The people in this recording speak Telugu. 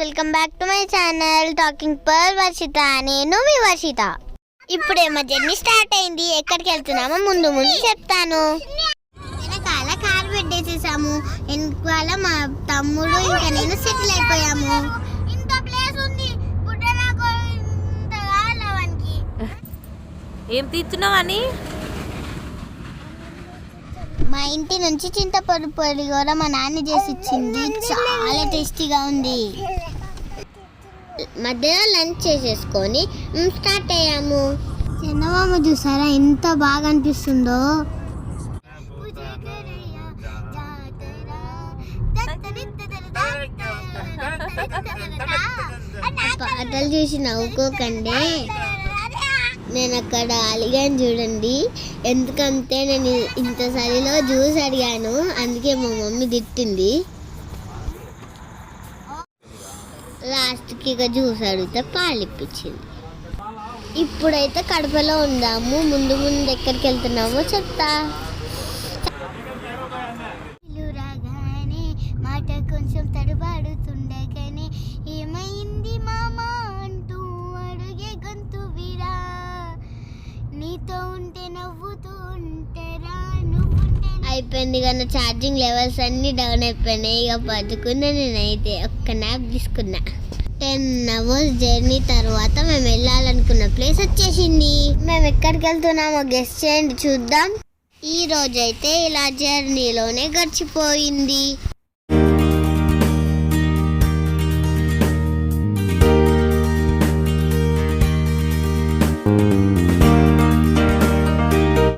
Welcome back to my channel talking per Varshita. నేను మీ వర్షిత. ఇప్పుడే మా జర్నీ స్టార్ట్ అయింది. ఎక్కడికి వెళ్తున్నామో ముందు చెప్తాను. వెనకాల కార్ పెట్టేసేసాము. వెనకాల మా తమ్ముడు ఇంకా నేను సెటిల్ అయిపోయాము. ఇంత ప్లేస్ ఉంది. ఏం తీస్తున్నావు అని మా ఇంటి నుంచి చింతపండు పొడి కూడా మా నాన్న చేసి ఇచ్చింది. చాలా టేస్టీగా ఉంది. మధ్యాహ్నం లంచ్ చేసేసుకొని స్టార్ట్ అయ్యాము. చందమామ చూసారా ఎంత బాగా అనిపిస్తుందో. పాటలు చూసి నవ్వుకోకండి. నేను అక్కడ అలిగాను చూడండి. ఎందుకంటే నేను ఇంత సరిలో జ్యూస్ అడిగాను, అందుకే మా మమ్మీ తిట్టింది. లాస్ట్కి ఇక జ్యూస్ అడిగితే పాలు ఇప్పించింది. ఇప్పుడైతే కడపలో ఉందాము. ముందు ఎక్కడికి వెళ్తున్నామో చెప్తా. మాట కొంచెం తడబాడుతుండగానే ఏమైంది మామా అంటూ అడుగే గొంతు విరా. నీతో ఉంటే నవ్వుతూ ఉంటారా నువ్వుంటే. అయిపోయింది కానీ ఛార్జింగ్ లెవెల్స్ అన్నీ డౌన్ అయిపోయినాయి. ఇక పడుకున్నా. నేనైతే ఒక్క న్యాప్ తీసుకున్నా. 10 hours జర్నీ తర్వాత మేము వెళ్ళాలనుకున్న ప్లేస్ వచ్చేసింది. మేము ఎక్కడికి వెళ్తున్నామో గెస్ట్ చేయండి చూద్దాం. ఈ రోజైతే ఇలా జర్నీలోనే గడిచిపోయింది.